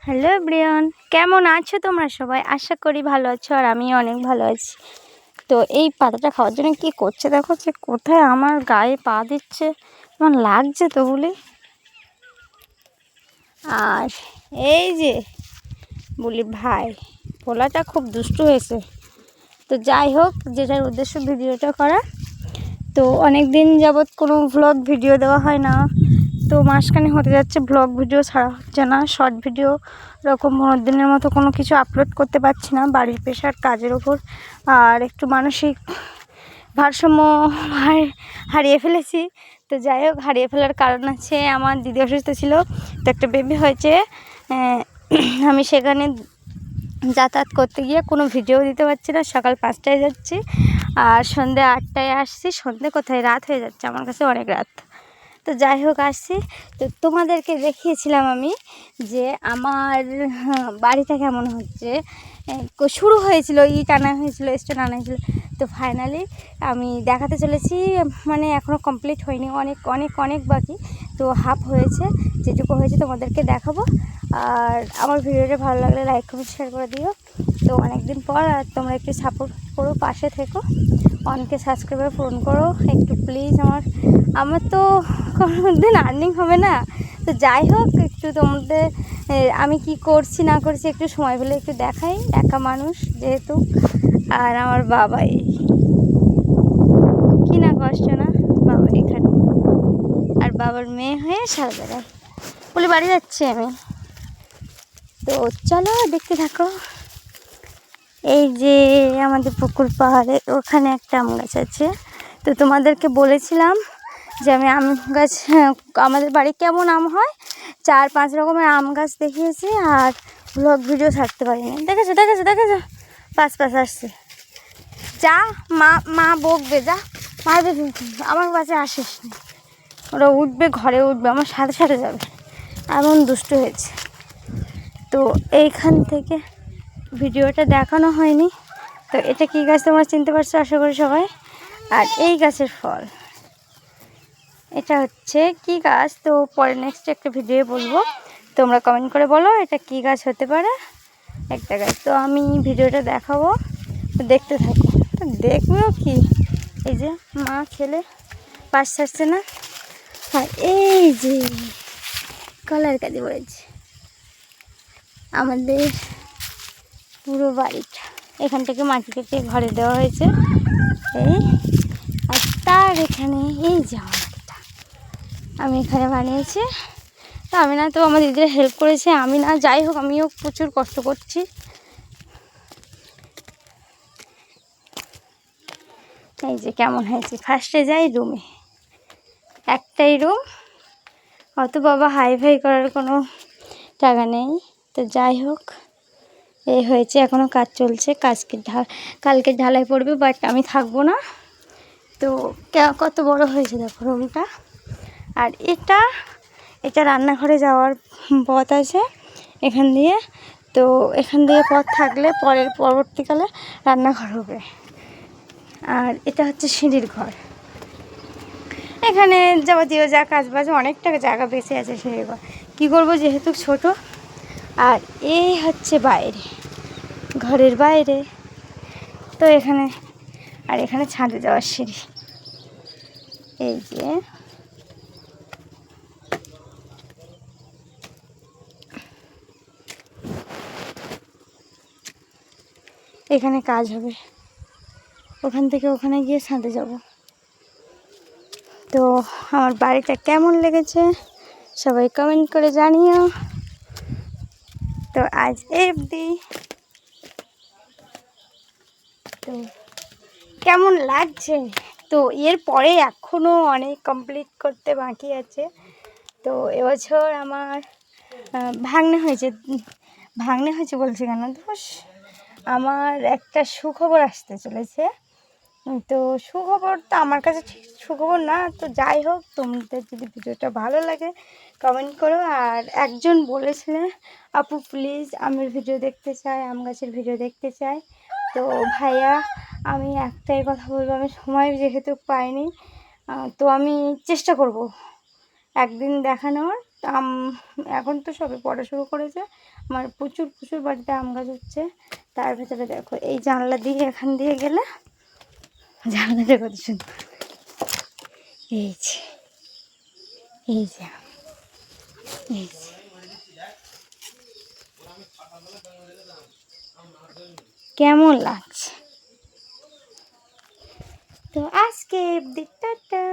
Hello everyone, কেমন আছো তোমরা সবাই? আশা করি ভালো আছো, আর আমি অনেক ভালো আছি। তো এই পাতাটা খাওয়ার জন্য কী করছে দেখো, যে কোথায় আমার গায়ে পা দিচ্ছে, আমার লাগছে তো বলি। আর এই যে বলি ভাই, পোলাটা খুব দুষ্টু হয়েছে। তো যাই হোক, যেটার উদ্দেশ্য ভিডিওটা করা, তো অনেক দিন যাবৎ কোনো ভ্লগ ভিডিও দেওয়া হয় না। তো মাসখানে হতে যাচ্ছে ভ্লগ ভিডিও ছাড়া হচ্ছে না, শর্ট ভিডিও এরকম 15 দিনের মতো কোনো কিছু আপলোড করতে পারছি না, বাড়ির প্রেশার, কাজের ওপর। আর একটু মানসিক ভারসাম্য হারিয়ে ফেলেছি। তো যাই হোক, হারিয়ে ফেলার কারণ আছে, আমার দিদি অসুস্থ ছিল, তো একটা বেবি হয়েছে। আমি সেখানে যাতায়াত করতে গিয়ে কোনো ভিডিও দিতে পারছি না। সকাল 5টায় যাচ্ছি আর সন্ধ্যে 8টায় আসছি। সন্ধ্যে কোথায়, রাত হয়ে যাচ্ছে, আমার কাছে অনেক রাত। তো যাই হোক আসছি, তো তোমাদেরকে দেখিয়েছিলাম আমি যে আমার বাড়িটা কেমন হচ্ছে। শুরু হয়েছিল, ইট আনা হয়েছিল, স্টোন আনা হয়েছিল। তো ফাইনালি আমি দেখাতে চলেছি, মানে এখনও কমপ্লিট হয়নি, অনেক অনেক অনেক বাকি। তো হাফ হয়েছে, যেটুকু হয়েছে তোমাদেরকে দেখাবো। আর আমার ভিডিওটা ভালো লাগলে লাইক কমেন্ট শেয়ার করে দিও। তো অনেক দিন পর, আর তোমরা একটু সাপোর্ট করো, পাশে থেকো, অনেকে সাবস্ক্রাইবার পূরণ করো একটু প্লিজ। আমার তো কোনো দিন আর্নিং হবে না, তো যাই হোক একটু তোমাদের আমি কি করছি না করছি একটু সময় পেলে একটু দেখাই, একা মানুষ যেহেতু। আর আমার বাবাই কি না কষ্ট না, বাবা এখানে, আর বাবার মেয়ে হয়ে সারা বেড়ায় বলে বাড়ি যাচ্ছি আমি। তো চলো দেখতে থাকো। এই যে আমাদের পুকুর পাড়ে ওখানে একটা আম গাছ আছে। তো তোমাদেরকে বলেছিলাম যে আমি আম গাছ, আমাদের বাড়ি কেমন আম হয়, 4-5 রকমের আম গাছ দেখিয়েছি, আর ব্লগ ভিডিও ছাড়তে পারিনি। দেখেছো দেখেছো দেখেছো, পাশ আসছে, যা মা মা বকবে, যা মারবে, আমার কাছে আসিস না। ওরা উঠবে, ঘরে উঠবে, আমার সাথে সাথে যাবে, এমন দুষ্ট হয়েছে। তো এইখান থেকে ভিডিওটা দেখানো হয়নি। তো এটা কী গাছ তোমরা চিনতে পারছো আশা করি সবাই। আর এই গাছের ফল, এটা হচ্ছে কি গাছ, তো পরে নেক্সট একটা ভিডিও বলবো, তোমরা কমেন্ট করে বলো এটা কি গাছ হতে পারে। একটা গাছ, তো আমি ভিডিওটা দেখাবো, তো দেখতে থাকো। তো দেখবেও কি, এই যে মা ছেলে পাশ ছাড়ছে না। আর এই যে কলার কাজে পড়েছে আমাদের পুরো বাড়িটা, এখান থেকে মাটি কেটে ঘরে দেওয়া হয়েছে। এই আর তার এখানে এই যে আমারটা আমি এখানে বানিয়েছি। তো আমি না, তো আমার দিদিরা হেল্প করেছে, আমি না, যাই হোক আমিও প্রচুর কষ্ট করছি। এই যে কেমন হয়েছে। ফার্স্টে যাই রুমে, একটাই রুম, অত বাবা হাই ফাই করার কোনো টাকা নেই। তো যাই হোক এই হয়েছে, এখনও কাজ চলছে, কালকে ঢালাই পড়বে, বাট আমি থাকবো না। তো কত বড় হয়েছে দেখো রুমটা। আর এটা রান্নাঘরে যাওয়ার পথ আছে এখান দিয়ে। তো এখান দিয়ে পথ থাকলে পরবর্তীকালে রান্নাঘর হবে। আর এটা হচ্ছে সিঁড়ির ঘর, এখানে যাবতীয় যা কাজ বাজ, অনেকটা জায়গা বেঁচে আছে সিঁড়ির ঘর, কী করবো যেহেতু ছোট। আর এই হচ্ছে বাইরে, ঘরের বাইরে। তো এখানে, আর এখানে ছাদে যাওয়ার সিঁড়ি। এই যে এখানে কাজ হবে, ওখান থেকে ওখানে গিয়ে ছাদে যাব। তো আমার বাড়িটা কেমন লেগেছে সবাই কমেন্ট করে জানিও। তো আজ অবধি, তো কেমন লাগছে, তো এর পরে এখনও অনেক কমপ্লিট করতে বাকি আছে। তো এবছর আমার ভাগ্নে হয়েছে বলছি কেন, দোষ, আমার একটা সুখবর আসতে চলেছে। তো সুখবর তো আমার কাছে ঠিক সুখবর না, তো যাই হোক তোমাদের যদি ভিডিওটা ভালো লাগে কমেন্ট করো। আর একজন বলেছিলেন আপু প্লিজ আমের ভিডিও দেখতে চাই, আম গাছের ভিডিও দেখতে চাই। তো ভাইয়া আমি একটাই কথা বলবো, আমি সময় যেহেতু পাইনি, তো আমি চেষ্টা করব একদিন দেখানোর। আম এখন তো সবে পড়া শুরু করেছে। আমার প্রচুর প্রচুর বাড়িতে আম গাছ হচ্ছে। তার ভেতরে দেখো এই জানলা দিয়ে এখান দিয়ে গেলে জানলাটা কত সুন্দর। এই যে এই যে এই যে কেমন লাগছে? তো আজকে টাটা।